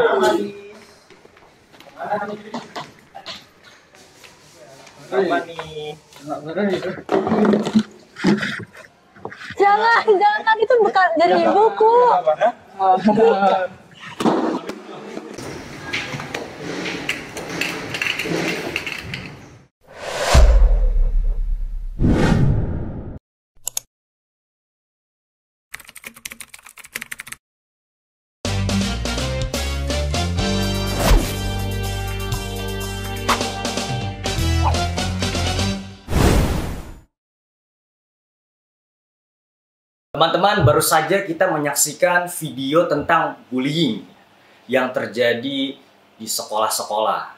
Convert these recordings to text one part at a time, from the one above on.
Apa nih? Jangan, itu bukan dari ibuku. Teman-teman, baru saja kita menyaksikan video tentang bullying yang terjadi di sekolah-sekolah.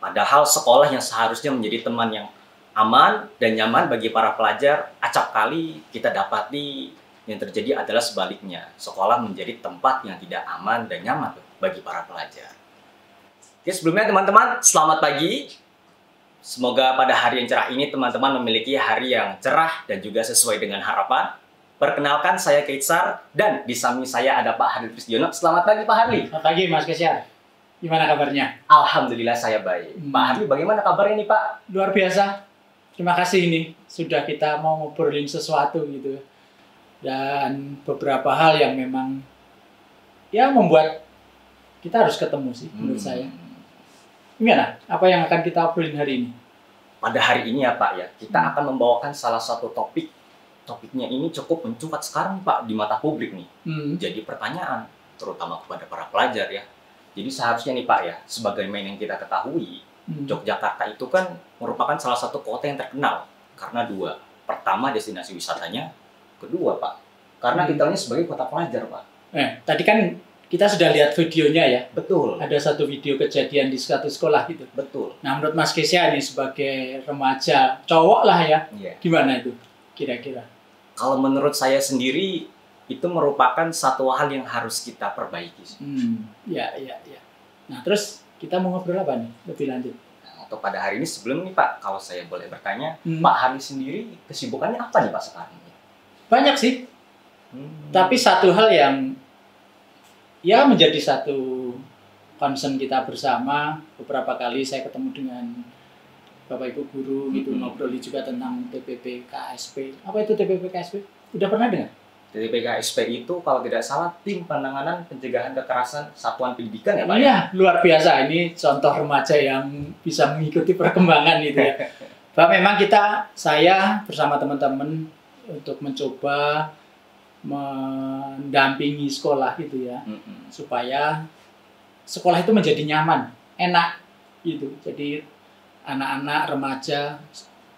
Padahal sekolah yang seharusnya menjadi teman yang aman dan nyaman bagi para pelajar, acap kali kita dapati yang terjadi adalah sebaliknya. Sekolah menjadi tempat yang tidak aman dan nyaman bagi para pelajar. Oke, sebelumnya teman-teman, selamat pagi. Semoga pada hari yang cerah ini teman-teman memiliki hari yang cerah dan juga sesuai dengan harapan. Perkenalkan, saya Keitsar, dan di samping saya ada Pak Harli Pristiono. Selamat pagi Pak Harli. Selamat pagi Mas Kesyar. Gimana kabarnya? Alhamdulillah saya baik. Pak Harli, bagaimana kabarnya nih Pak? Luar biasa. Terima kasih ini sudah kita mau ngobrolin sesuatu gitu. Dan beberapa hal yang memang ya membuat kita harus ketemu sih menurut saya. Gimana? Apa yang akan kita obrolin hari ini? Pada hari ini ya Pak ya, kita akan membawakan salah satu topik. Topiknya ini cukup mencuat sekarang Pak di mata publik nih. Jadi pertanyaan terutama kepada para pelajar ya. Jadi seharusnya nih Pak ya, sebagaimana yang kita ketahui, Yogyakarta itu kan merupakan salah satu kota yang terkenal karena dua. Pertama destinasi wisatanya, kedua Pak, karena titelnya sebagai kota pelajar Pak. Tadi kan kita sudah lihat videonya ya. Betul. Ada satu video kejadian di suatu sekolah gitu. Betul. Nah menurut Mas Kesyar ini sebagai remaja cowok lah ya, gimana itu kira-kira? Kalau menurut saya sendiri, itu merupakan satu hal yang harus kita perbaiki. Ya. Nah, terus kita mau ngobrol apa nih lebih lanjut? Nah, atau pada hari ini sebelum nih Pak, kalau saya boleh bertanya, Pak Harli sendiri kesibukannya apa nih Pak sekarang? Banyak sih. Tapi satu hal yang ya menjadi satu concern kita bersama, beberapa kali saya ketemu dengan Bapak Ibu guru gitu, ngobroli juga tentang TPP KSP. Apa itu TPP KSP? Udah pernah dengar? TPP KSP itu kalau tidak salah Tim Penanganan Pencegahan Kekerasan Satuan Pendidikan ya Pak? Iya, luar biasa. Ini contoh remaja yang bisa mengikuti perkembangan itu ya. Bahwa memang saya bersama teman-teman untuk mencoba mendampingi sekolah gitu ya. Supaya sekolah itu menjadi nyaman, enak gitu. Jadi anak-anak remaja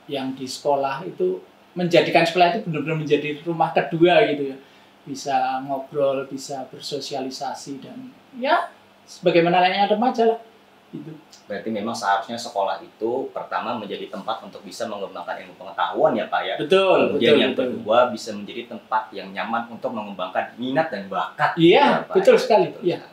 yang di sekolah itu menjadikan sekolah itu benar-benar menjadi rumah kedua gitu ya. Bisa ngobrol, bisa bersosialisasi dan ya sebagaimana layaknya remaja lah gitu. Berarti memang seharusnya sekolah itu pertama menjadi tempat untuk bisa mengembangkan ilmu pengetahuan ya Pak ya. Betul. Kemudian yang kedua bisa menjadi tempat yang nyaman untuk mengembangkan minat dan bakat. Iya, betul sekali. Iya.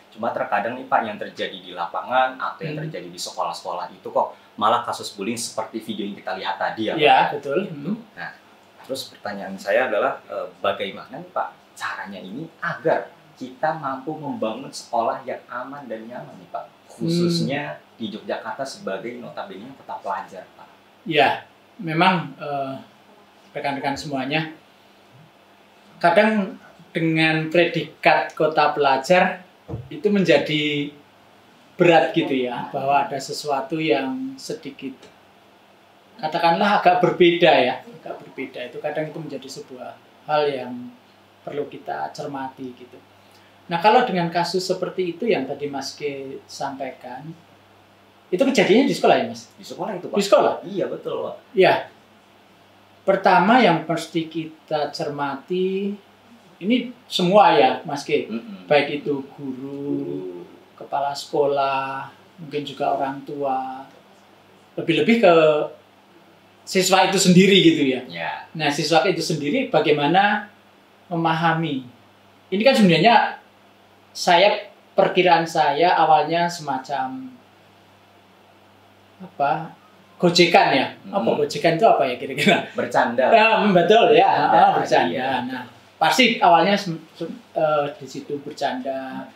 Cuma terkadang nih Pak yang terjadi di lapangan atau yang terjadi di sekolah-sekolah itu kok malah kasus bullying seperti video yang kita lihat tadi ya Pak. Iya, betul. Nah, terus pertanyaan saya adalah bagaimana nih Pak caranya ini agar kita mampu membangun sekolah yang aman dan nyaman nih Pak, khususnya di Yogyakarta sebagai notabene kota pelajar Pak. Ya, memang rekan-rekan semuanya kadang dengan predikat kota pelajar itu menjadi berat gitu ya, bahwa ada sesuatu yang sedikit katakanlah agak berbeda ya, agak berbeda itu kadang itu menjadi sebuah hal yang perlu kita cermati gitu. Nah kalau dengan kasus seperti itu yang tadi Mas Ke sampaikan, itu kejadiannya di sekolah ya Mas? Di sekolah itu Pak? Di sekolah? Iya betul Pak. Iya. Pertama yang mesti kita cermati, ini semua ya Mas Ke, baik itu guru, kepala sekolah, mungkin juga orang tua, lebih-lebih ke siswa itu sendiri gitu ya. Nah siswa itu sendiri bagaimana memahami. Ini kan sebenarnya perkiraan saya awalnya semacam apa? Gojekan ya. Apa gojekan itu apa ya kira-kira? Bercanda. Betul ya, bercanda. Iya. Nah, pasti awalnya di situ bercanda.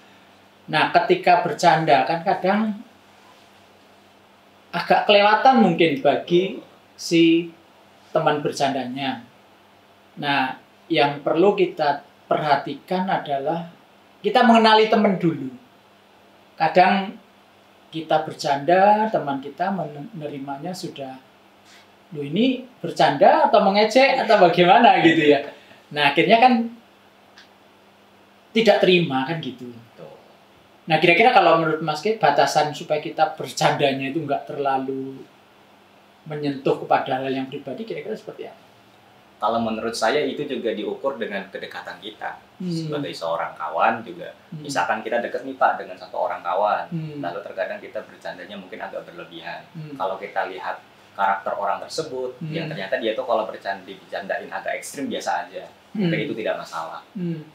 Nah, ketika bercanda kan kadang agak kelewatan mungkin bagi si teman bercandanya. Nah, yang perlu kita perhatikan adalah kita mengenali teman dulu. Kadang kita bercanda, teman kita menerimanya sudah, loh ini bercanda atau mengejek atau bagaimana gitu ya. Nah, akhirnya kan tidak terima kan gitu. Nah, kira-kira kalau menurut Mas Ki, batasan supaya kita bercandanya itu nggak terlalu menyentuh kepada hal yang pribadi, kira-kira seperti apa? Kalau menurut saya itu juga diukur dengan kedekatan kita sebagai seorang kawan juga. Misalkan kita dekat nih Pak dengan satu orang kawan, lalu terkadang kita bercandanya mungkin agak berlebihan. Kalau kita lihat karakter orang tersebut, yang ternyata dia tuh kalau bercandain agak ekstrim biasa aja, maka itu tidak masalah.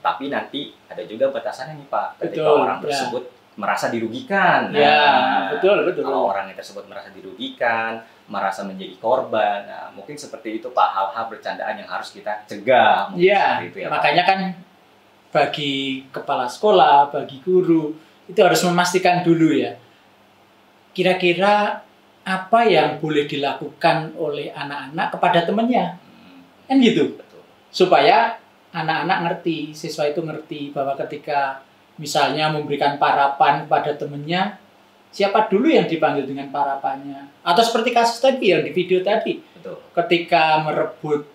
Tapi nanti ada juga batasannya nih Pak, ketika orang tersebut merasa dirugikan. Nah, betul. Kalau orang tersebut merasa dirugikan, merasa menjadi korban, nah mungkin seperti itu Pak, hal-hal bercandaan yang harus kita cegah. Iya, Ya, makanya Pak. kan bagi kepala sekolah, bagi guru, itu harus memastikan dulu ya, kira-kira apa yang boleh dilakukan oleh anak-anak kepada temannya, kan gitu. Betul. Supaya anak-anak ngerti, siswa itu ngerti bahwa ketika misalnya memberikan parapan kepada temannya, siapa dulu yang dipanggil dengan parapannya. Atau seperti kasus tadi yang di video tadi, Betul. ketika merebut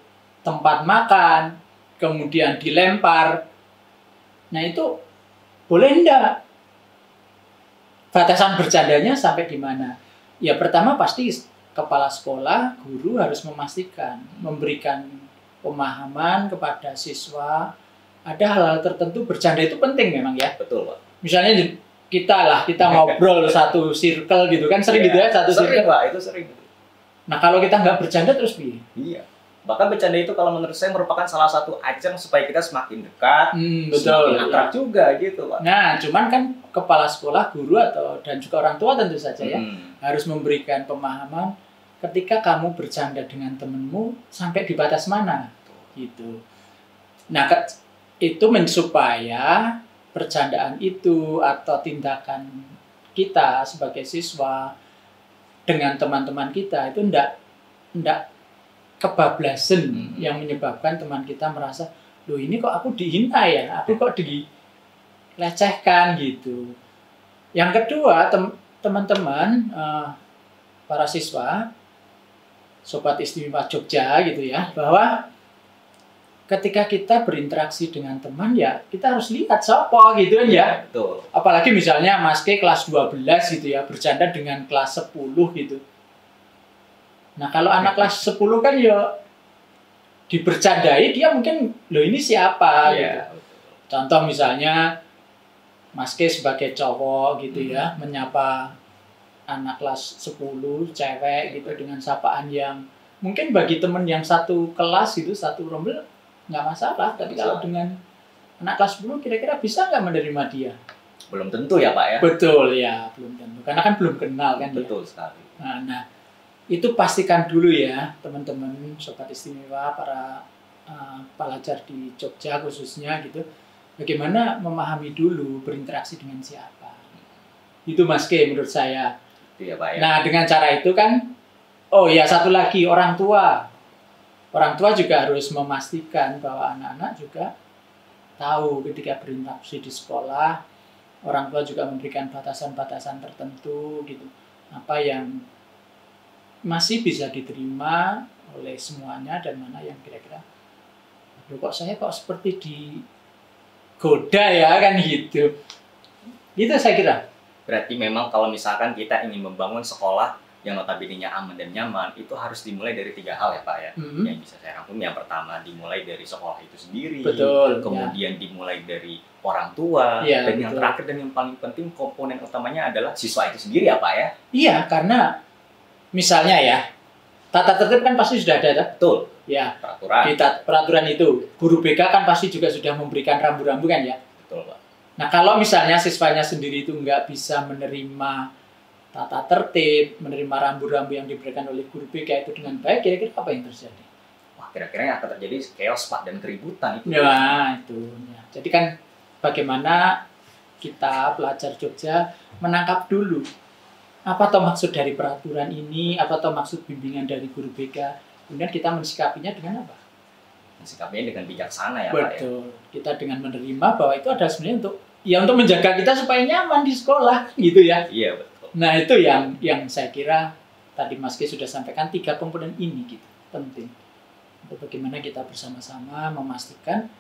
tempat makan, kemudian dilempar, nah itu boleh enggak? Batasan bercandanya sampai di mana? Ya pertama pasti kepala sekolah, guru harus memastikan, memberikan pemahaman kepada siswa. Ada hal-hal tertentu bercanda itu penting memang ya. Betul Pak. Misalnya kita ngobrol satu circle gitu kan, sering gitu ya, satu sering circle. Pak, itu sering. Nah kalau kita nggak bercanda terus piye? Iya. Bahkan bercanda itu kalau menurut saya merupakan salah satu ajang supaya kita semakin dekat, Betul. semakin akrab juga gitu Pak. Nah, cuman kan kepala sekolah, guru dan juga orang tua tentu saja ya harus memberikan pemahaman ketika kamu bercanda dengan temenmu sampai di batas mana, gitu. Nah, itu supaya bercandaan itu atau tindakan kita sebagai siswa dengan teman-teman kita itu ndak kebablasan yang menyebabkan teman kita merasa, loh ini kok aku dihina ya, aku kok dilecehkan gitu. Yang kedua, teman-teman, para siswa, Sobat Istimewa Jogja gitu ya, bahwa ketika kita berinteraksi dengan teman ya, kita harus lihat siapa gitu kan ya. Betul. Apalagi misalnya Mas K kelas 12 gitu ya, bercanda dengan kelas 10 gitu. Nah kalau anak kelas 10 kan ya dibercandai, dia mungkin, loh ini siapa gitu. Contoh misalnya Mas K sebagai cowok gitu ya, menyapa anak kelas 10 cewek gitu dengan sapaan yang mungkin bagi temen yang satu kelas gitu, satu rombel nggak masalah. Tapi kalau dengan anak kelas 10 kira-kira bisa nggak menerima dia? Belum tentu ya Pak ya. Betul ya, belum tentu. Karena kan belum kenal kan. Betul ya. sekali. Nah, itu pastikan dulu ya teman-teman Sobat Istimewa, para pelajar di Jogja khususnya gitu, bagaimana memahami dulu berinteraksi dengan siapa. Itu Mas K menurut saya. Itu ya Pak ya. Nah dengan cara itu kan, oh ya satu lagi, orang tua juga harus memastikan bahwa anak-anak juga tahu ketika berinteraksi di sekolah, orang tua juga memberikan batasan-batasan tertentu gitu, apa yang masih bisa diterima oleh semuanya dan mana yang kira-kira, loh kok saya kok seperti digoda ya kan gitu. Gitu saya kira. Berarti memang kalau misalkan kita ingin membangun sekolah yang notabene-nya aman dan nyaman, itu harus dimulai dari 3 hal ya Pak ya. Yang bisa saya rangkum, yang pertama dimulai dari sekolah itu sendiri. Betul. Kemudian dimulai dari orang tua. Ya, dan betul. yang terakhir dan yang paling penting komponen utamanya adalah siswa itu sendiri ya Pak ya. Iya, karena misalnya ya, tata tertib kan pasti sudah ada. Betul. Ya, Peraturan. di peraturan itu, guru BK kan pasti juga sudah memberikan rambu-rambu kan ya. Betul Pak. Nah kalau misalnya siswanya sendiri itu nggak bisa menerima tata tertib, menerima rambu-rambu yang diberikan oleh guru BK itu dengan baik, kira-kira apa yang terjadi? Wah, kira-kira yang akan terjadi chaos Pak dan keributan itu. Nah itu. Ya. Jadi kan bagaimana kita pelajar Jogja menangkap dulu apa toh maksud dari peraturan ini, apa toh maksud bimbingan dari guru BK, kemudian kita mensikapinya dengan apa? Mensikapinya dengan bijaksana ya Pak ya. Betul. Kita dengan menerima bahwa itu adalah sebenarnya untuk menjaga kita supaya nyaman di sekolah gitu ya. Iya betul. Nah itu yang saya kira tadi Mas Ki sudah sampaikan 3 komponen ini gitu penting untuk bagaimana kita bersama-sama memastikan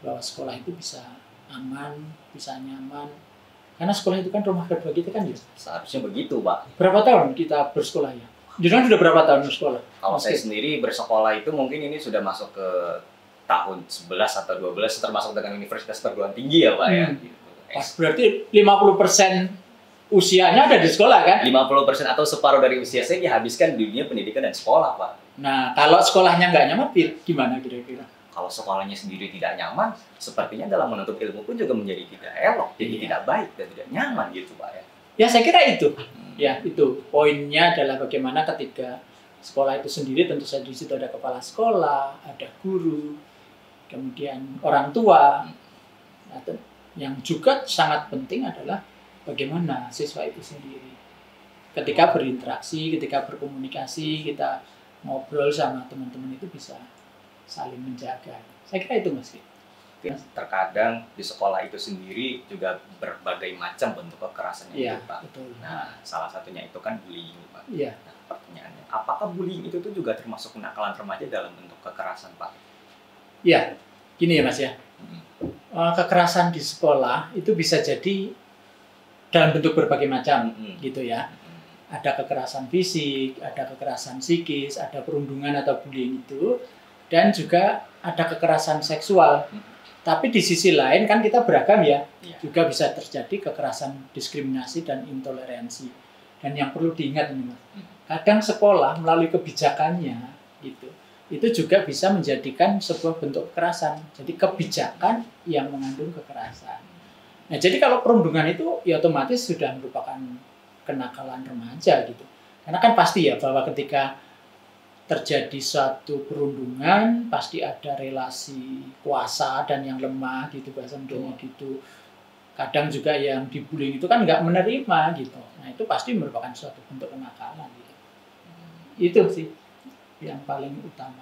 bahwa sekolah itu bisa aman, bisa nyaman. Karena sekolah itu kan rumah kedua kita kan ya. Seharusnya begitu Pak. Berapa tahun kita bersekolah ya? Jadi sudah berapa tahun bersekolah? Kalau saya sendiri bersekolah itu mungkin ini sudah masuk ke tahun 11 atau 12 termasuk dengan universitas perguruan tinggi ya Pak ya. Pas berarti 50% usianya ada di sekolah kan? 50% atau separuh dari usia saya dihabiskan di dunia pendidikan dan sekolah Pak. Nah kalau sekolahnya nggak nyaman, gimana kira-kira? Kalau sekolahnya sendiri tidak nyaman, sepertinya dalam menuntut ilmu pun juga menjadi tidak elok, jadi tidak baik dan tidak nyaman gitu Pak ya. Ya saya kira itu. Ya itu poinnya adalah bagaimana ketika sekolah itu sendiri tentu saja di situ ada kepala sekolah, ada guru, kemudian orang tua. Nah, yang juga sangat penting adalah bagaimana siswa itu sendiri ketika berinteraksi, ketika berkomunikasi, kita ngobrol sama teman-teman itu bisa saling menjaga. Saya kira itu Mas. Terkadang di sekolah itu sendiri juga berbagai macam bentuk kekerasan yang Ya, Pak. betul. Nah, salah satunya itu kan bullying Pak. Iya. Nah, pertanyaannya, apakah bullying itu tuh juga termasuk kenakalan remaja dalam bentuk kekerasan Pak? Ya, gini ya Mas ya. Kekerasan di sekolah itu bisa jadi dalam bentuk berbagai macam gitu ya. Ada kekerasan fisik, ada kekerasan psikis, ada perundungan atau bullying itu, dan juga ada kekerasan seksual. Tapi di sisi lain kan kita beragam ya, juga bisa terjadi kekerasan diskriminasi dan intoleransi. Dan yang perlu diingat ini Mas, kadang sekolah melalui kebijakannya gitu, itu juga bisa menjadikan sebuah bentuk kekerasan. Jadi kebijakan yang mengandung kekerasan. Nah jadi kalau perundungan itu ya otomatis sudah merupakan kenakalan remaja gitu. Karena kan pasti ya bahwa ketika terjadi suatu perundungan pasti ada relasi kuasa dan yang lemah gitu bahasa mudanya gitu. Kadang juga yang dibullying itu kan nggak menerima gitu. Nah itu pasti merupakan suatu bentuk kenakalan gitu. Itu sih yang paling utama.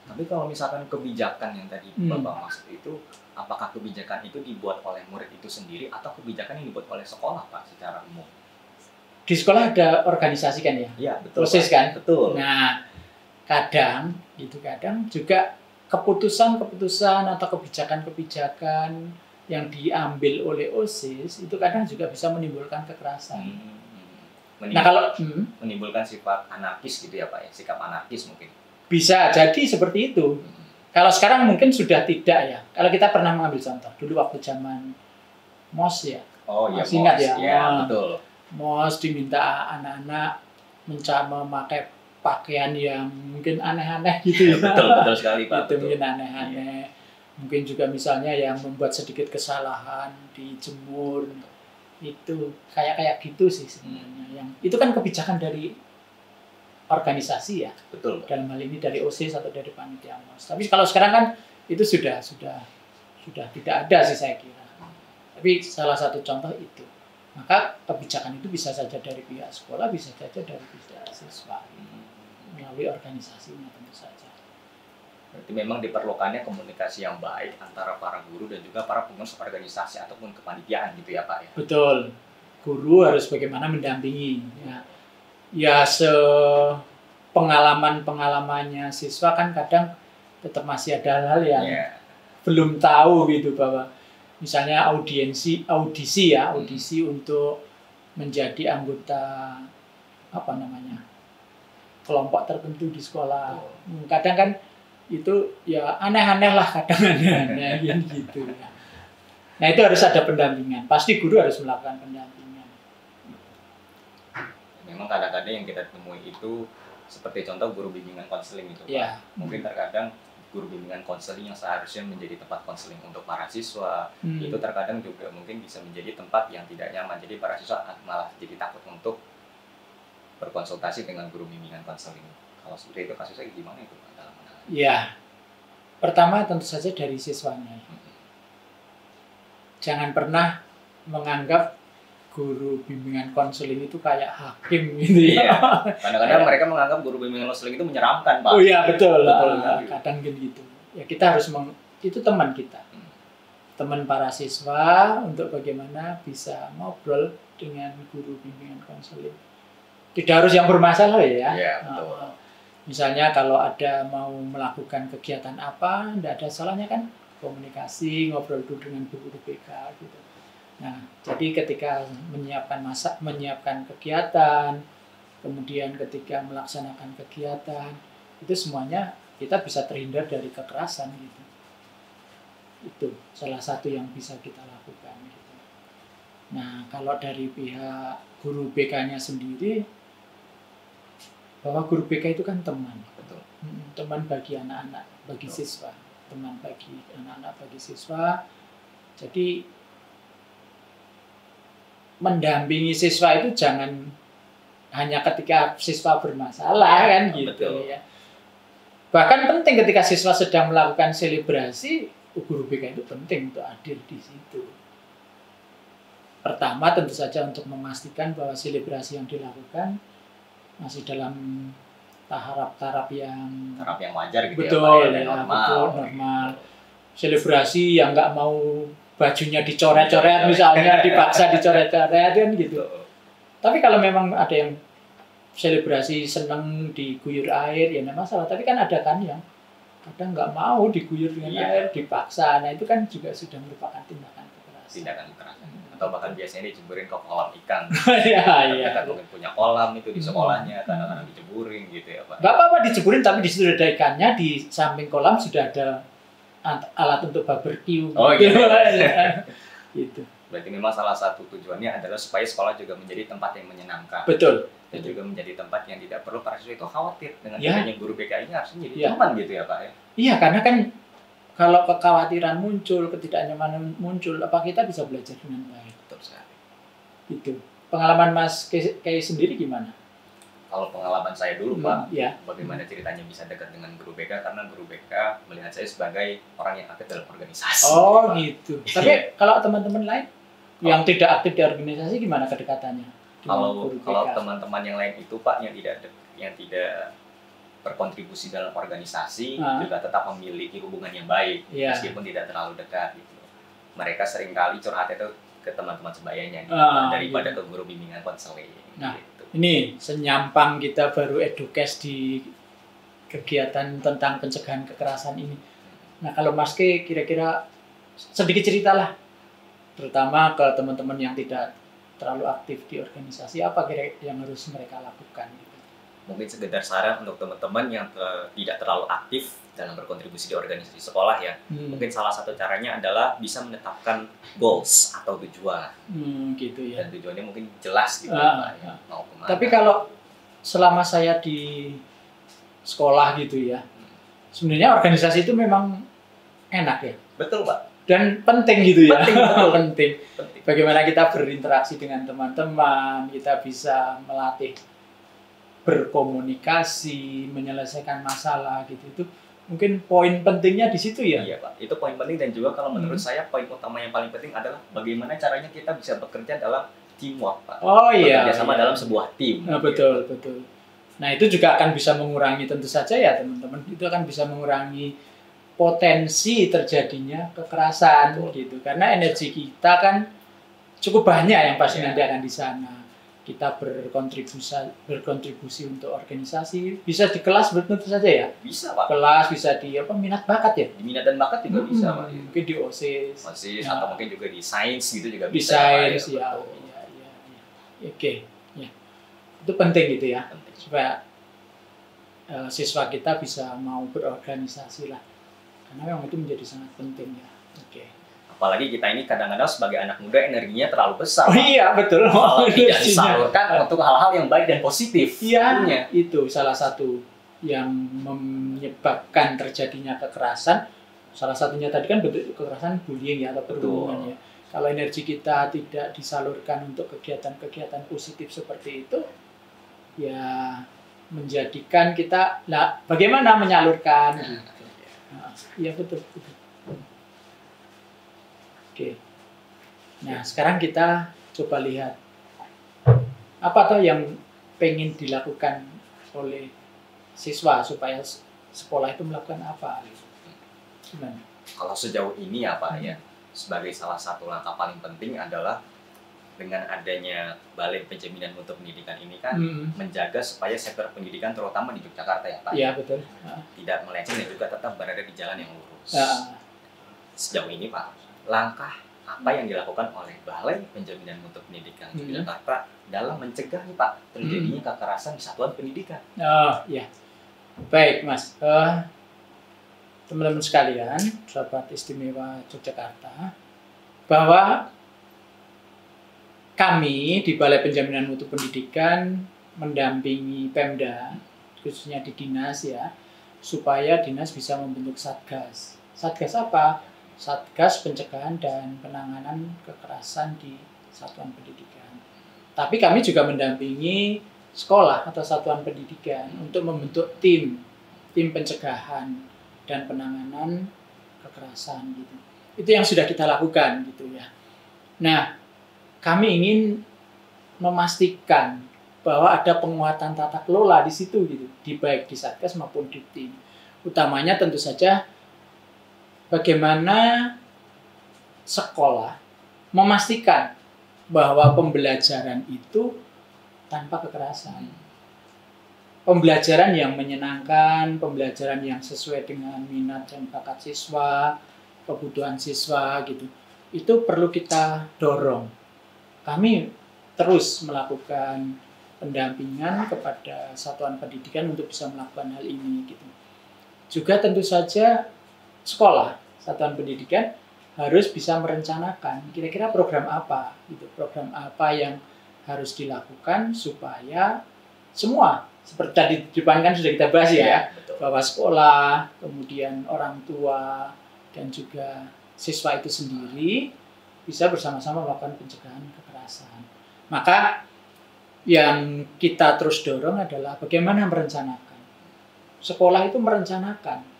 Tapi kalau misalkan kebijakan yang tadi Bapak maksud itu, apakah kebijakan itu dibuat oleh murid itu sendiri atau kebijakan yang dibuat oleh sekolah Pak secara umum? Di sekolah ada organisasi kan ya? Iya, betul. Proses kan? Betul. Nah, kadang juga keputusan-keputusan atau kebijakan-kebijakan yang diambil oleh OSIS itu kadang juga bisa menimbulkan kekerasan. Menimbulkan sifat anarkis gitu ya Pak ya, sikap anarkis mungkin. Bisa jadi seperti itu. Kalau sekarang mungkin sudah tidak ya. Kalau kita pernah mengambil contoh dulu waktu zaman MOS ya. Oh iya, masih ingat ya? Ya, betul. MOS diminta anak-anak memakai pakaian yang mungkin aneh-aneh gitu ya. Betul sekali Pak. Itu mungkin aneh-aneh. Mungkin juga misalnya yang membuat sedikit kesalahan dijemur. Itu kayak gitu sih sebenarnya. Yang itu kan kebijakan dari organisasi ya. Betul. Dalam hal ini dari OSIS atau dari panitia MOS. Tapi kalau sekarang kan itu sudah tidak ada sih saya kira. Tapi salah satu contoh itu. Maka kebijakan itu bisa saja dari pihak sekolah, bisa saja dari pihak siswa melalui organisasinya tentu saja. Berarti memang diperlukannya komunikasi yang baik antara para guru dan juga para pengurus organisasi ataupun kepanitiaan gitu ya Pak ya. Betul. Guru harus bagaimana mendampingi ya pengalamannya siswa kan kadang tetap masih ada hal yang belum tahu gitu bahwa misalnya audisi untuk menjadi anggota kelompok tertentu di sekolah. Kadang kan itu ya aneh-aneh lah, kadang aneh-aneh gitu ya. Nah itu harus ada pendampingan. Pasti guru harus melakukan pendampingan. Memang kadang-kadang yang kita temui itu seperti contoh guru bimbingan konseling itu Ya. Pak. Mungkin terkadang guru bimbingan konseling yang seharusnya menjadi tempat konseling untuk para siswa itu terkadang juga mungkin bisa menjadi tempat yang tidak nyaman, jadi para siswa malah jadi takut untuk berkonsultasi dengan guru bimbingan konseling. Kalau seperti itu kasusnya gimana itu Pak dalam menangani? Ya, pertama tentu saja dari siswanya. jangan pernah menganggap guru bimbingan konseling itu kayak hakim gitu ya. Iya. Kadang-kadang mereka menganggap guru bimbingan konseling itu menyeramkan, Pak. Oh iya betul. Betul. Kadang gitu. Ya kita harus itu teman kita. Teman para siswa untuk bagaimana bisa ngobrol dengan guru bimbingan konseling. Tidak harus yang bermasalah ya. Iya, betul. Misalnya kalau ada mau melakukan kegiatan apa, tidak ada salahnya kan komunikasi, ngobrol dulu dengan guru BK gitu. Nah, jadi ketika menyiapkan kegiatan, kemudian ketika melaksanakan kegiatan, itu semuanya kita bisa terhindar dari kekerasan gitu. Itu salah satu yang bisa kita lakukan gitu. Nah, kalau dari pihak guru BK-nya sendiri, bahwa guru BK itu kan teman. Betul. Teman bagi anak-anak, bagi siswa. Teman bagi anak-anak, bagi siswa. Jadi mendampingi siswa itu jangan hanya ketika siswa bermasalah kan gitu. Betul. Ya. Bahkan penting ketika siswa sedang melakukan selebrasi, guru BK itu penting untuk hadir di situ. Pertama tentu saja untuk memastikan bahwa selebrasi yang dilakukan masih dalam taraf yang wajar gitu. Betul, ya, ya, normal. betul, normal. Selebrasi yang nggak mau bajunya dicoret-coret misalnya, dipaksa dicoret-coret kan gitu. Tapi kalau memang ada yang selebrasi seneng diguyur air ya nggak masalah. Tapi kan ada kan yang kadang nggak mau diguyur dengan air, dipaksa. Nah itu kan juga sudah merupakan tindakan kekerasan. Atau bahkan biasanya diceburin ke kolam ikan. Iya. Kan mungkin punya kolam itu di sekolahnya, kadang-kadang diceburin gitu ya Pak. Nggak apa-apa diceburin, tapi di situ ada ikannya, di samping kolam sudah ada alat untuk barbecue. Oh iya. Gitu. Berarti memang salah satu tujuannya adalah supaya sekolah juga menjadi tempat yang menyenangkan. Betul. Dan juga menjadi tempat yang tidak perlu para siswa itu khawatir dengan Ya. adanya guru BK ini harusnya jadi Ya. teman gitu ya Pak ya. Iya, karena kan kalau kekhawatiran muncul, ketidaknyamanan muncul, apa kita bisa belajar dengan baik? Betul sekali. Gitu. Pengalaman Mas Kay sendiri gimana? Kalau pengalaman saya dulu Pak, Ya. bagaimana ceritanya bisa dekat dengan guru BK, karena guru BK melihat saya sebagai orang yang aktif dalam organisasi. Oh Pak. gitu. Tapi kalau teman-teman lain yang tidak aktif di organisasi gimana kedekatannya? Kalau teman-teman yang lain itu Pak yang tidak berkontribusi dalam organisasi juga tetap memiliki hubungan yang baik meskipun tidak terlalu dekat gitu. Mereka seringkali curhat itu ke teman-teman sebayanya daripada ke guru bimbingan konseling. Nah, gitu. Ini senyampang kita baru edukes di kegiatan tentang pencegahan kekerasan ini. Nah, kalau Mas Ke kira-kira sedikit ceritalah, terutama ke teman-teman yang tidak terlalu aktif di organisasi, apa kira-kira yang harus mereka lakukan? Gitu. Mungkin sekedar saran untuk teman-teman yang tidak terlalu aktif dalam berkontribusi di organisasi sekolah ya. Mungkin salah satu caranya adalah bisa menetapkan goals atau tujuan. Gitu ya. Dan tujuannya mungkin jelas gitu Pak, ya. Mau kemana. Tapi kalau selama saya di sekolah gitu ya, sebenarnya organisasi itu memang enak ya. Betul Pak. Dan penting gitu ya. Penting. Bagaimana kita berinteraksi dengan teman-teman, kita bisa melatih berkomunikasi, menyelesaikan masalah gitu. Itu mungkin poin pentingnya di situ ya. Iya Pak, itu poin penting. Dan juga kalau menurut saya poin utama yang paling penting adalah bagaimana caranya kita bisa bekerja dalam teamwork Pak. Oh iya. Bekerja sama dalam sebuah tim. Nah, betul. Nah itu juga akan bisa mengurangi, tentu saja ya teman-teman, itu akan bisa mengurangi potensi terjadinya kekerasan gitu. Karena energi kita kan cukup banyak yang pasti nanti akan di sana. Kita berkontribusi untuk organisasi, bisa di kelas tentu saja ya. Bisa Pak. Kelas bisa di minat bakat ya. Di minat dan bakat juga bisa Pak. Mungkin di OSIS. Atau mungkin juga di sains gitu juga di bisa. Di sains ya. Oke. Ya. Itu penting gitu ya. Supaya siswa kita bisa mau berorganisasi lah. Karena memang itu menjadi sangat penting ya. Oke. Apalagi kita ini kadang-kadang sebagai anak muda energinya terlalu besar. Oh iya betul. Malah tidak disalurkan untuk hal-hal yang baik dan positif. Iya. Itu salah satu yang menyebabkan terjadinya kekerasan. Salah satunya tadi kan bentuk kekerasan bullying ya atau perundungan ya. Kalau energi kita tidak disalurkan untuk kegiatan-kegiatan positif seperti itu, ya menjadikan kita, nah bagaimana menyalurkan gitu. Iya betul. Oke. Nah, sekarang kita coba lihat apa tuh yang pengen dilakukan oleh siswa supaya sekolah itu melakukan apa? Gimana? Kalau sejauh ini ya Pak ya, sebagai salah satu langkah paling penting adalah dengan adanya Balai Penjaminan Mutu Pendidikan ini kan menjaga supaya sektor pendidikan terutama di Yogyakarta ya Pak. Iya betul. Tidak melenceng dan juga tetap berada di jalan yang lurus. Sejauh ini Pak, langkah apa yang dilakukan oleh Balai Penjaminan Mutu Pendidikan Yogyakarta dalam mencegah nih Pak terjadinya kekerasan di satuan pendidikan? Oh ya, baik Mas. Teman-teman sekalian, sahabat istimewa Yogyakarta, bahwa kami di Balai Penjaminan Mutu Pendidikan mendampingi Pemda, khususnya di dinas ya, supaya dinas bisa membentuk satgas. Satgas apa? Satgas pencegahan dan penanganan kekerasan di satuan pendidikan. Tapi kami juga mendampingi sekolah atau satuan pendidikan untuk membentuk tim pencegahan dan penanganan kekerasan gitu. Itu yang sudah kita lakukan gitu ya. Nah, kami ingin memastikan bahwa ada penguatan tata kelola di situ gitu, baik di Satgas maupun di tim. Utamanya tentu saja bagaimana sekolah memastikan bahwa pembelajaran itu tanpa kekerasan. Pembelajaran yang menyenangkan, pembelajaran yang sesuai dengan minat dan bakat siswa, kebutuhan siswa gitu. Itu perlu kita dorong. Kami terus melakukan pendampingan kepada satuan pendidikan untuk bisa melakukan hal ini gitu. Juga tentu saja sekolah, satuan pendidikan harus bisa merencanakan kira-kira program apa gitu, program apa yang harus dilakukan supaya semua seperti tadi di depan kan sudah kita bahas ya, bahwa sekolah, kemudian orang tua dan juga siswa itu sendiri bisa bersama-sama melakukan pencegahan kekerasan. Maka yang kita terus dorong adalah bagaimana merencanakan. Sekolah itu merencanakan.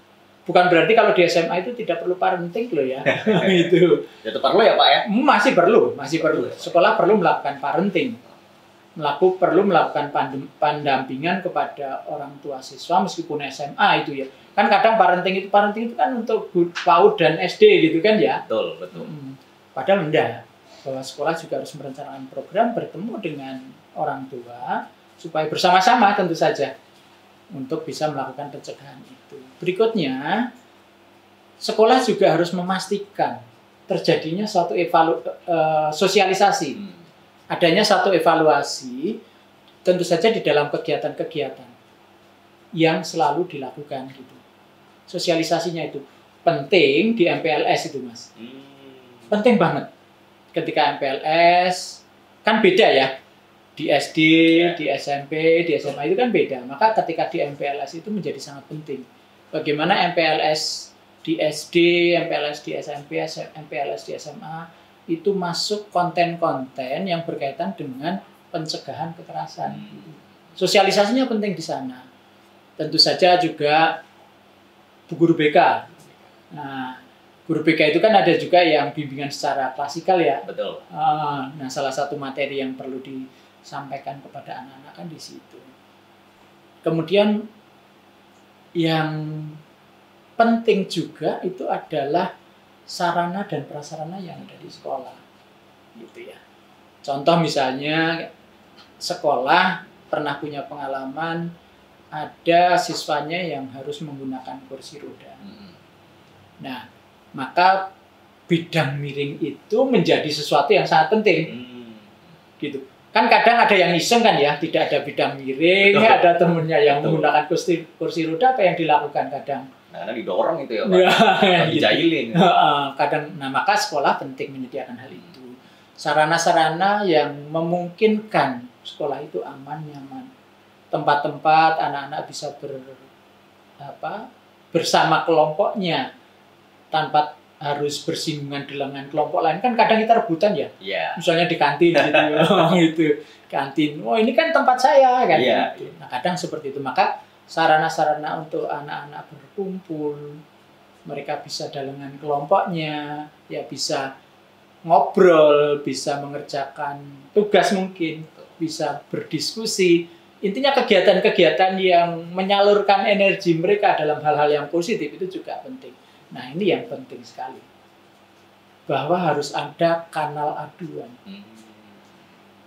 Bukan berarti kalau di SMA itu tidak perlu parenting loh ya. Itu. Itu perlu ya Pak ya? Masih perlu. Sekolah perlu melakukan parenting. Perlu melakukan pendampingan kepada orang tua siswa meskipun SMA itu ya. Kan kadang parenting itu kan untuk PAUD dan SD gitu kan ya. Betul. Padahal enggak, bahwa sekolah juga harus merencanakan program bertemu dengan orang tua supaya bersama-sama tentu saja untuk bisa melakukan pencegahan itu. Berikutnya, sekolah juga harus memastikan terjadinya suatu sosialisasi. Adanya satu evaluasi tentu saja di dalam kegiatan-kegiatan yang selalu dilakukan gitu. Sosialisasinya itu penting di MPLS itu Mas. Penting banget. Ketika MPLS kan beda ya. Di SD, di SMP, di SMA itu kan beda. Maka ketika di MPLS itu menjadi sangat penting. Bagaimana MPLS di SD, MPLS di SMP, MPLS di SMA itu masuk konten-konten yang berkaitan dengan pencegahan kekerasan. Sosialisasinya penting di sana. Tentu saja juga guru BK. Nah, guru BK itu kan ada juga yang bimbingan secara klasikal ya. Betul. Nah, salah satu materi yang perlu disampaikan kepada anak-anak kan di situ. Kemudian yang penting juga itu adalah sarana dan prasarana yang ada di sekolah, gitu ya. Contoh misalnya sekolah pernah punya pengalaman ada siswanya yang harus menggunakan kursi roda. Nah, maka bidang miring itu menjadi sesuatu yang sangat penting, gitu. Kan kadang ada yang iseng kan ya, tidak ada bidang miring, ada temennya yang menggunakan kursi roda, apa yang dilakukan kadang? Nah, didorong itu ya Pak, dijailin. Kadang, nah maka sekolah penting menyediakan hal itu. Sarana-sarana yang memungkinkan sekolah itu aman, nyaman. Tempat-tempat anak-anak bisa bersama kelompoknya, tanpa harus bersinggungan dengan kelompok lain. Kan kadang kita rebutan ya. Misalnya di kantin gitu. Gitu. Kantin. Oh, ini kan tempat saya kan gitu. Nah, kadang seperti itu. Maka sarana-sarana untuk anak-anak berkumpul, mereka bisa dengan kelompoknya, ya bisa ngobrol, bisa mengerjakan tugas mungkin, bisa berdiskusi. Intinya kegiatan-kegiatan yang menyalurkan energi mereka dalam hal-hal yang positif itu juga penting. Nah, ini yang penting sekali. Bahwa harus ada kanal aduan.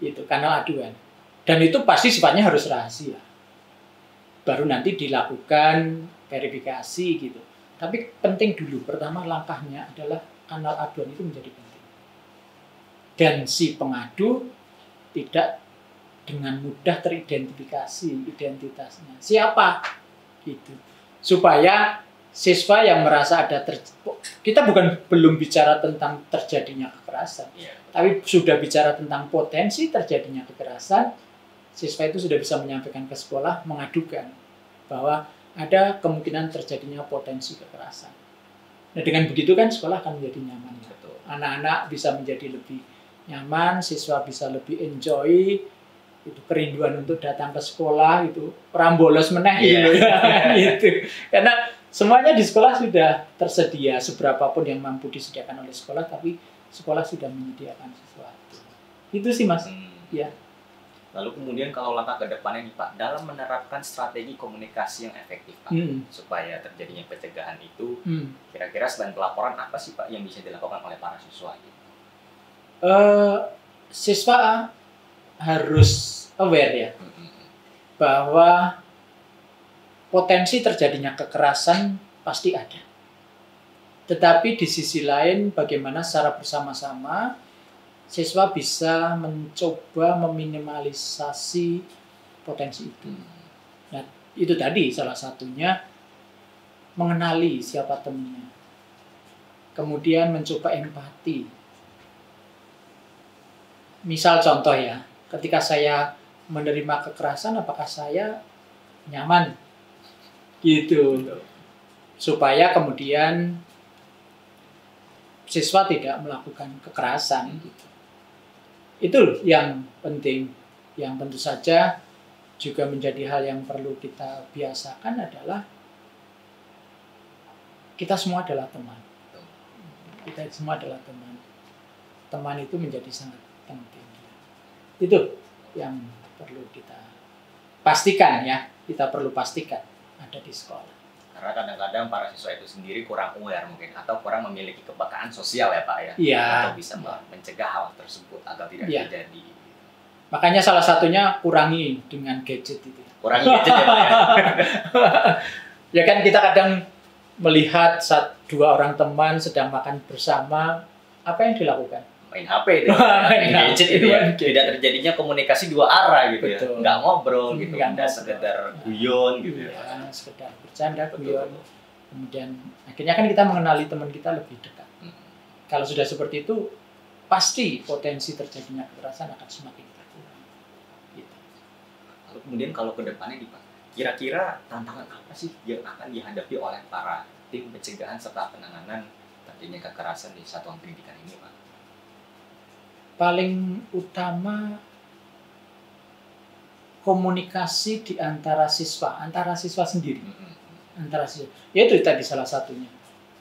Itu kanal aduan. Dan itu pasti sifatnya harus rahasia. Baru nanti dilakukan verifikasi gitu. Tapi penting dulu, pertama langkahnya adalah kanal aduan itu menjadi penting. Dan si pengadu tidak dengan mudah teridentifikasi identitasnya. Siapa? Gitu. Supaya siswa yang merasa ada kita belum bicara tentang terjadinya kekerasan, tapi sudah bicara tentang potensi terjadinya kekerasan, siswa itu sudah bisa menyampaikan ke sekolah, mengadukan bahwa ada kemungkinan terjadinya potensi kekerasan. Nah, dengan begitu kan sekolah akan menjadi nyaman. Anak-anak bisa menjadi lebih nyaman, siswa bisa lebih enjoy, itu kerinduan untuk datang ke sekolah, itu perambolos meneh gitu ya. Gitu. Karena semuanya di sekolah sudah tersedia, seberapapun yang mampu disediakan oleh sekolah, tapi sekolah sudah menyediakan sesuatu. Itu sih Mas. Ya. Lalu kemudian kalau langkah ke depannya nih Pak, dalam menerapkan strategi komunikasi yang efektif Pak, supaya terjadinya pencegahan itu, kira-kira selain pelaporan apa sih Pak yang bisa dilakukan oleh para siswa? Siswa harus aware ya, bahwa potensi terjadinya kekerasan pasti ada. Tetapi di sisi lain bagaimana secara bersama-sama siswa bisa mencoba meminimalisasi potensi itu. Nah, itu tadi salah satunya mengenali siapa temannya. Kemudian mencoba empati. Misal contoh ya, ketika saya menerima kekerasan, apakah saya nyaman? Gitu. Supaya kemudian siswa tidak melakukan kekerasan. Gitu. Itu yang penting. Yang tentu saja juga menjadi hal yang perlu kita biasakan adalah kita semua adalah teman. Kita semua adalah teman. Teman itu menjadi sangat penting. Itu yang perlu kita pastikan ya. Kita perlu pastikan ada di sekolah. Karena kadang-kadang para siswa itu sendiri kurang aware mungkin, atau kurang memiliki kepekaan sosial ya Pak ya. Iya. Atau bisa mencegah hal tersebut agar tidak terjadi. Makanya salah satunya kurangi dengan gadget itu. Kurangi gadget ya Pak ya. Ya kan kita kadang melihat dua orang teman sedang makan bersama, apa yang dilakukan? Main HP itu, main gadget itu ya. Tidak terjadinya komunikasi dua arah gitu. Betul. Ya. Nggak ngobrol gitu, nggak sekedar guyon gitu ya. Sekedar bercanda, guyon. Kemudian akhirnya kan kita mengenali teman kita lebih dekat. Kalau sudah seperti itu, pasti potensi terjadinya kekerasan akan semakin berkurang. Gitu. Lalu kemudian kalau ke depannya nih Pak, kira-kira tantangan apa sih yang akan dihadapi oleh para tim pencegahan serta penanganan terjadinya kekerasan di satuan pendidikan ini Pak? Paling utama komunikasi di antara siswa sendiri. Antara siswa. Ya itu tadi salah satunya.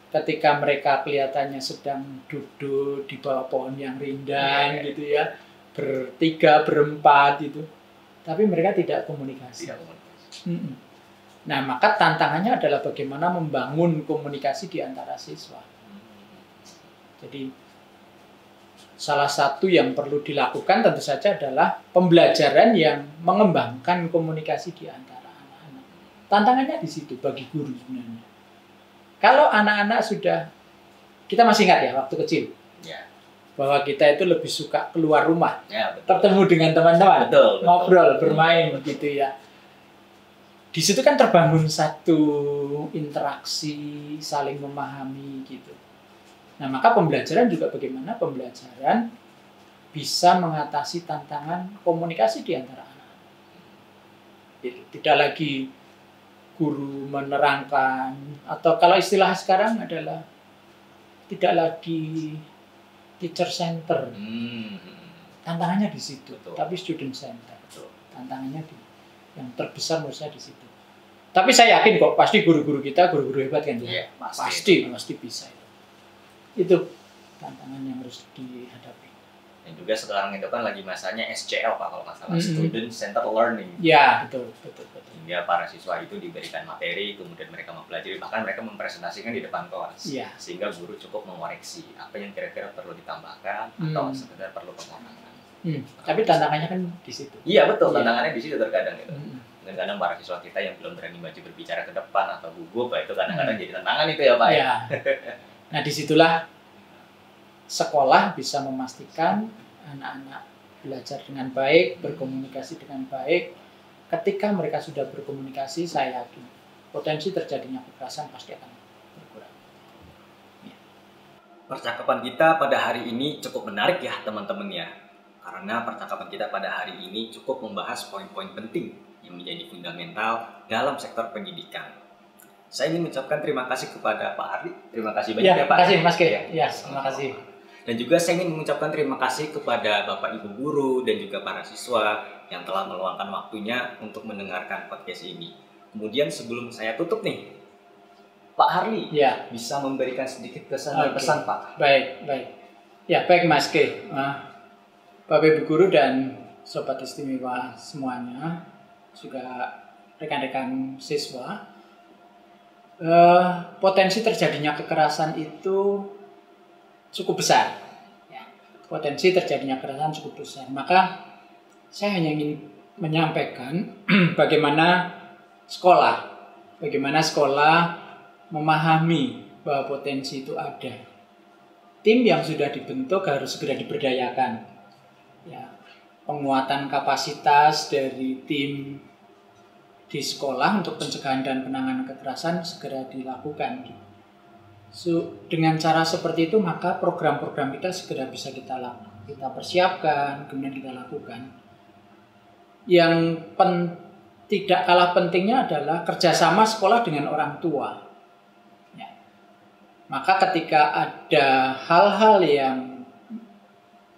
Ketika mereka kelihatannya sedang duduk di bawah pohon yang rindang gitu ya, bertiga, berempat gitu. Tapi mereka tidak komunikasi. Nah, maka tantangannya adalah bagaimana membangun komunikasi di antara siswa. Jadi salah satu yang perlu dilakukan tentu saja adalah pembelajaran yang mengembangkan komunikasi di antara anak-anak. Tantangannya di situ bagi guru sebenarnya. Kalau anak-anak sudah, kita masih ingat ya waktu kecil, bahwa kita itu lebih suka keluar rumah, bertemu dengan teman-teman, ngobrol, bermain gitu ya. Di situ kan terbangun satu interaksi, saling memahami gitu. Nah, maka pembelajaran juga bagaimana pembelajaran bisa mengatasi tantangan komunikasi di antara anak-anak. Tidak lagi guru menerangkan, atau kalau istilah sekarang adalah tidak lagi teacher center. Tantangannya di situ, tapi student center. Tantangannya yang terbesar menurut saya di situ. Tapi saya yakin kok pasti guru-guru kita guru-guru hebat kan? Pasti bisa. Itu tantangan yang harus dihadapi. Dan juga sekarang itu kan lagi masanya SCL Pak, kalau nggak salah, Student Centered Learning. Ya, betul. Hingga para siswa itu diberikan materi, kemudian mereka mempelajari, bahkan mereka mempresentasikan di depan kelas. Ya. Sehingga guru cukup mengoreksi apa yang kira-kira perlu ditambahkan atau sekedar perlu pengurangan. Tapi tantangannya kan di situ. Iya betul, tantangannya di situ terkadang itu. Dan kadang para siswa kita yang belum berani maju berbicara ke depan atau gugup, itu kadang-kadang jadi tantangan itu ya Pak. Ya. Nah disitulah sekolah bisa memastikan anak-anak belajar dengan baik, berkomunikasi dengan baik. Ketika mereka sudah berkomunikasi, saya yakin potensi terjadinya kekerasan pasti akan berkurang. Ya. Percakapan kita pada hari ini cukup menarik ya teman-teman ya. Karena percakapan kita pada hari ini cukup membahas poin-poin penting yang menjadi fundamental dalam sektor pendidikan. Saya ingin mengucapkan terima kasih kepada Pak Harli. Terima kasih banyak ya Pak. Terima kasih Mas Ke. Ya, terima kasih. Dan juga saya ingin mengucapkan terima kasih kepada Bapak Ibu Guru dan juga para siswa yang telah meluangkan waktunya untuk mendengarkan podcast ini. Kemudian sebelum saya tutup nih, Pak Harli bisa memberikan sedikit kesan dan pesan Pak. Baik. Ya baik Mas Ke. Bapak Ibu Guru dan Sobat Istimewa semuanya, juga rekan-rekan siswa, potensi terjadinya kekerasan itu cukup besar. Potensi terjadinya kekerasan cukup besar. Maka saya hanya ingin menyampaikan bagaimana sekolah memahami bahwa potensi itu ada. Tim yang sudah dibentuk harus segera diberdayakan. Ya, penguatan kapasitas dari tim di sekolah untuk pencegahan dan penanganan kekerasan segera dilakukan. Dengan cara seperti itu maka program-program kita segera bisa kita persiapkan, kemudian kita lakukan. Yang tidak kalah pentingnya adalah kerjasama sekolah dengan orang tua. Ya. Maka ketika ada hal-hal yang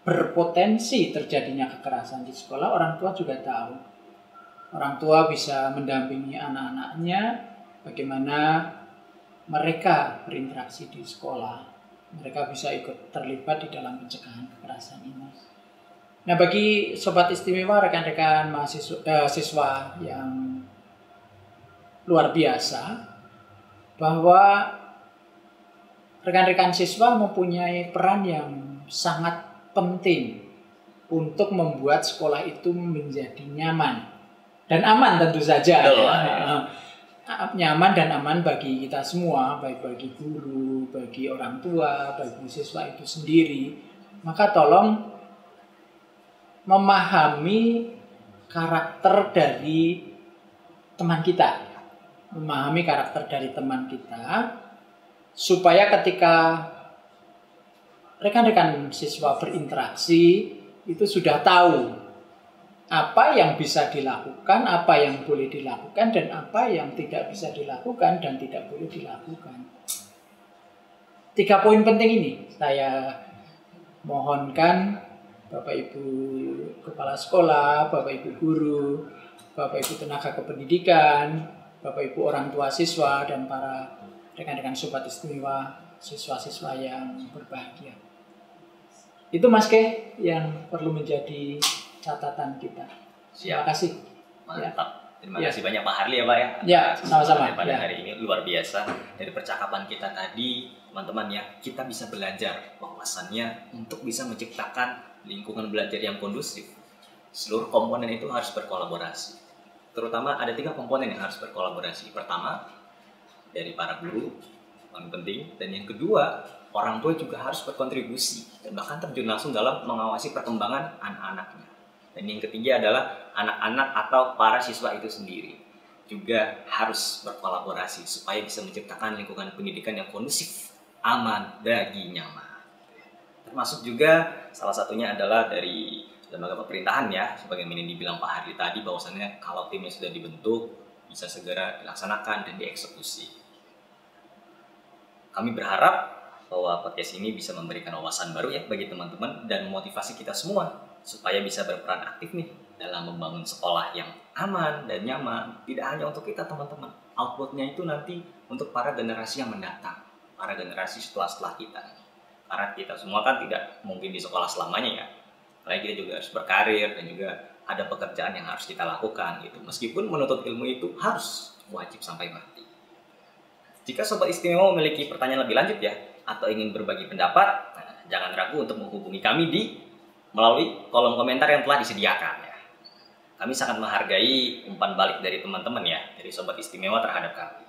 berpotensi terjadinya kekerasan di sekolah, orang tua juga tahu. Orang tua bisa mendampingi anak-anaknya bagaimana mereka berinteraksi di sekolah. Mereka bisa ikut terlibat di dalam pencegahan kekerasan ini. Nah, bagi Sobat Istimewa, rekan-rekan siswa yang luar biasa, bahwa rekan-rekan siswa mempunyai peran yang sangat penting untuk membuat sekolah itu menjadi nyaman dan aman tentu saja. Nyaman dan aman bagi kita semua, baik bagi guru, bagi orang tua, bagi siswa itu sendiri. Maka tolong memahami karakter dari teman kita. Memahami karakter dari teman kita supaya ketika rekan-rekan siswa berinteraksi itu sudah tahu apa yang bisa dilakukan, apa yang boleh dilakukan, dan apa yang tidak bisa dilakukan dan tidak boleh dilakukan. 3 poin penting ini saya mohonkan Bapak Ibu Kepala Sekolah, Bapak Ibu Guru, Bapak Ibu Tenaga Kependidikan, Bapak Ibu orang tua siswa, dan para rekan-rekan Sobat Istimewa, siswa-siswa yang berbahagia. Itu Mas Ke yang perlu menjadi catatan kita. Terima kasih. Mantap. Terima kasih banyak Pak Harli ya Pak ya. Ya, sama-sama. Pada hari ini luar biasa. Dari percakapan kita tadi, teman-teman ya, kita bisa belajar bahwasannya untuk bisa menciptakan lingkungan belajar yang kondusif, seluruh komponen itu harus berkolaborasi. Terutama ada 3 komponen yang harus berkolaborasi. Pertama, dari para guru, paling penting. Dan yang kedua, orang tua juga harus berkontribusi dan bahkan terjun langsung dalam mengawasi perkembangan anak-anaknya. Dan yang ketiga adalah anak-anak atau para siswa itu sendiri juga harus berkolaborasi supaya bisa menciptakan lingkungan pendidikan yang kondusif, aman, dan nyaman. Termasuk juga salah satunya adalah dari lembaga pemerintahan ya, sebagaimana yang dibilang Pak Harli tadi, bahwasannya kalau timnya sudah dibentuk bisa segera dilaksanakan dan dieksekusi. Kami berharap bahwa podcast ini bisa memberikan wawasan baru ya bagi teman-teman dan memotivasi kita semua supaya bisa berperan aktif nih dalam membangun sekolah yang aman dan nyaman. Tidak hanya untuk kita teman-teman, outputnya itu nanti untuk para generasi yang mendatang, para generasi setelah kita. Karena kita semua kan tidak mungkin di sekolah selamanya ya. Apalagi kita juga harus berkarir dan juga ada pekerjaan yang harus kita lakukan gitu. Meskipun menuntut ilmu itu harus wajib sampai mati. Jika Sobat Istimewa memiliki pertanyaan lebih lanjut ya, atau ingin berbagi pendapat, jangan ragu untuk menghubungi kami melalui kolom komentar yang telah disediakan ya. Kami sangat menghargai umpan balik dari teman-teman ya, dari Sobat Istimewa terhadap kami.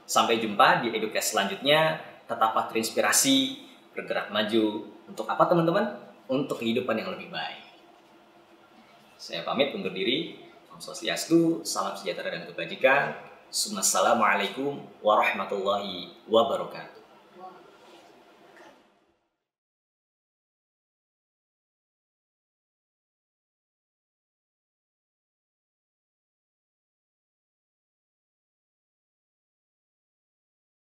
Sampai jumpa di edukasi selanjutnya. Tetaplah terinspirasi, bergerak maju. Untuk apa teman-teman? Untuk kehidupan yang lebih baik. Saya pamit undur diri. Om Swastiastu, salam sejahtera dan kebajikan. Assalamualaikum warahmatullahi wabarakatuh.